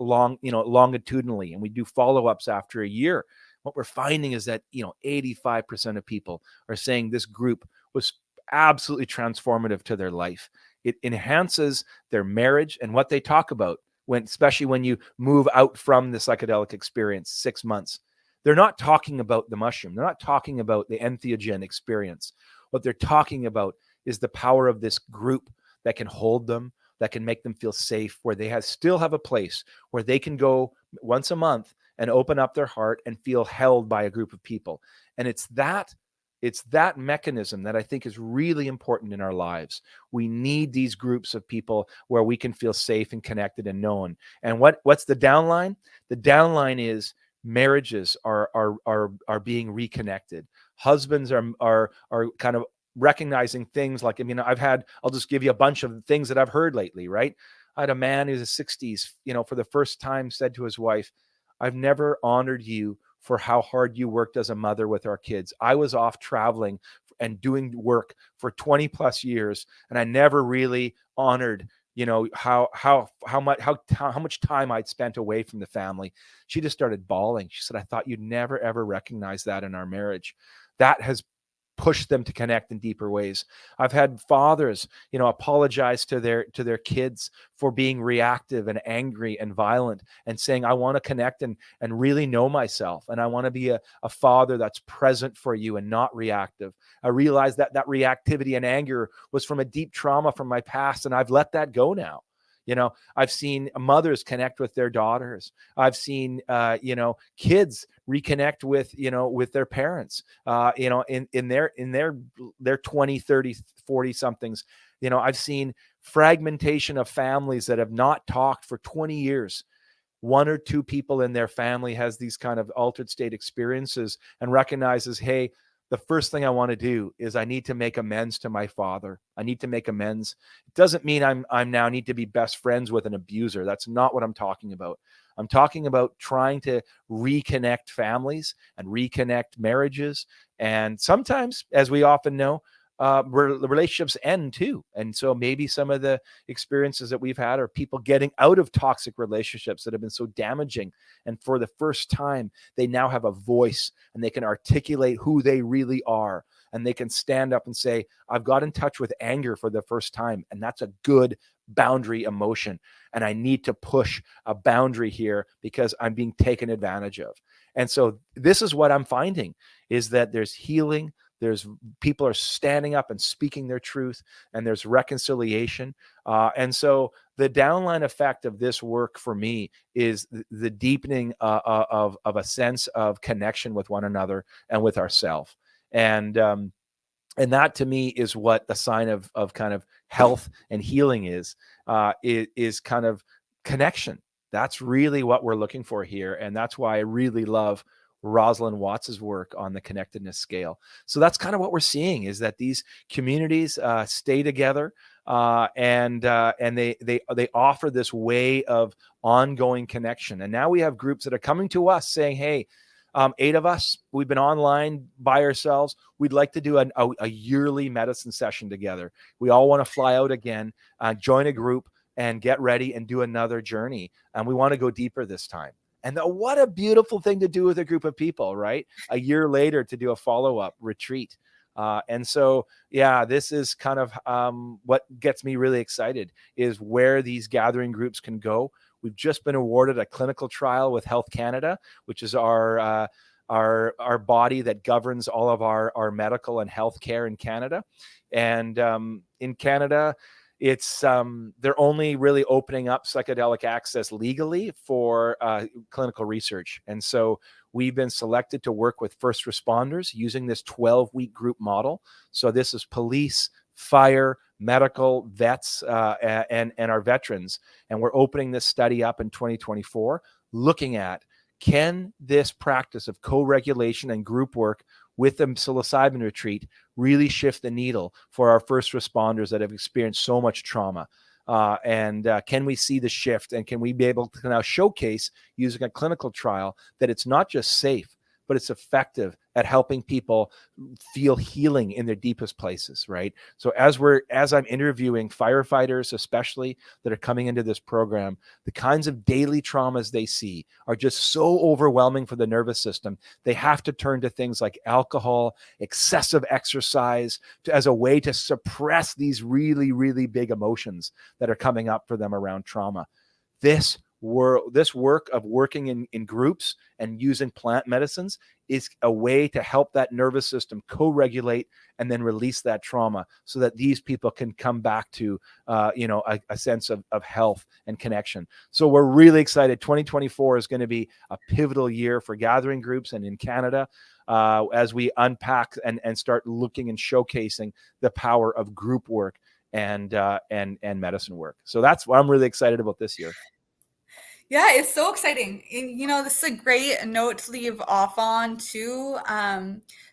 longitudinally. And we do follow-ups after a year. What we're finding is that 85% of people are saying this group was absolutely transformative to their life. It enhances their marriage and what they talk about, especially when you move out from the psychedelic experience 6 months. They're not talking about the mushroom. They're not talking about the entheogen experience. What they're talking about is the power of this group that can hold them, that can make them feel safe, where they still have a place where they can go once a month and open up their heart and feel held by a group of people. And it's that mechanism that I think is really important in our lives. We need these groups of people where we can feel safe and connected and known. And what's the downline? The downline is marriages are being reconnected. Husbands are kind of recognizing things like, I'll just give you a bunch of things that I've heard lately, right? I had a man who's in his 60s, for the first time said to his wife, I've never honored you for how hard you worked as a mother with our kids. I was off traveling and doing work for 20 plus years, and I never really honored, how much time I'd spent away from the family. She just started bawling. She said, I thought you'd never, ever recognize that in our marriage. That has push them to connect in deeper ways. I've had fathers, apologize to their kids for being reactive and angry and violent, and saying, I want to connect and really know myself. And I want to be a father that's present for you and not reactive. I realized that reactivity and anger was from a deep trauma from my past, and I've let that go now. I've seen mothers connect with their daughters. I've seen, kids reconnect with their parents, in their 20, 30, 40 somethings. I've seen fragmentation of families that have not talked for 20 years. One or two people in their family has these kind of altered state experiences and recognizes, hey, the first thing I want to do is I need to make amends to my father. I need to make amends. It doesn't mean I'm now need to be best friends with an abuser. That's not what I'm talking about. I'm talking about trying to reconnect families and reconnect marriages. And sometimes, as we often know, relationships end too. And so maybe some of the experiences that we've had are people getting out of toxic relationships that have been so damaging. And for the first time, they now have a voice and they can articulate who they really are. And they can stand up and say, I've got in touch with anger for the first time. And that's a good boundary emotion. And I need to push a boundary here because I'm being taken advantage of. And so this is what I'm finding, is that there's healing. There's people are standing up and speaking their truth, and there's reconciliation. And so the downline effect of this work for me is the deepening of a sense of connection with one another and with ourselves. And that to me is what the sign of kind of health and healing is kind of connection. That's really what we're looking for here. And that's why I really love Rosalind Watts's work on the connectedness scale. So that's kind of what we're seeing, is that these communities stay together, and they offer this way of ongoing connection. And now we have groups that are coming to us saying, hey, 8 of us, we've been online by ourselves. We'd like to do a yearly medicine session together. We all want to fly out again, join a group, and get ready and do another journey. And we want to go deeper this time. And what a beautiful thing to do with a group of people, right? A year later to do a follow-up retreat. And so, yeah, this is kind of what gets me really excited, is where these gathering groups can go. We've just been awarded a clinical trial with Health Canada, which is our body that governs all of our medical and health care in Canada. And in Canada, it's they're only really opening up psychedelic access legally for clinical research. And so we've been selected to work with first responders using this 12-week group model. So this is police, fire, medical, vets, and our veterans. And we're opening this study up in 2024, looking at, can this practice of co-regulation and group work with the psilocybin retreat really shift the needle for our first responders that have experienced so much trauma? And can we see the shift, and can we be able to now showcase, using a clinical trial, that it's not just safe, but it's effective at helping people feel healing in their deepest places, right? So as I'm interviewing firefighters, especially, that are coming into this program, the kinds of daily traumas they see are just so overwhelming for the nervous system. They have to turn to things like alcohol, excessive exercise, as a way to suppress these really, really big emotions that are coming up for them around trauma. This work of working in groups and using plant medicines is a way to help that nervous system co-regulate and then release that trauma, so that these people can come back to a sense of health and connection. So we're really excited. 2024 is going to be a pivotal year for gathering groups, and in Canada, as we unpack and start looking and showcasing the power of group work and medicine work. So that's what I'm really excited about this year. Yeah, it's so exciting. This is a great note to leave off on too.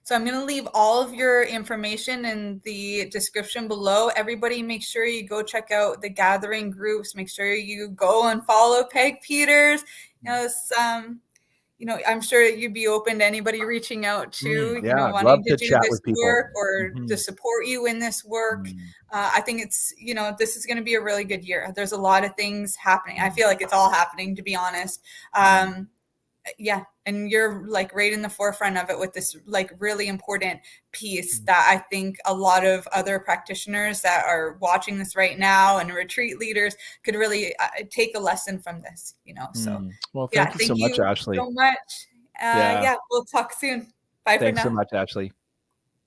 So I'm going to leave all of your information in the description below. Everybody, make sure you go check out the gathering groups. Make sure you go and follow Peg Peters. I'm sure you'd be open to anybody reaching out to, Yeah, I'd wanting love to to do chat this with people. work or to support you in this work. I think it's, this is going to be a really good year. There's a lot of things happening. I feel like it's all happening, to be honest. Yeah. And you're like right in the forefront of it with this like really important piece that I think a lot of other practitioners that are watching this right now and retreat leaders could really take a lesson from this, so Well, yeah, thank you so thank much, you Ashley. so much. Yeah. Yeah, we'll talk soon. Bye for Thanks so now. much, Ashley.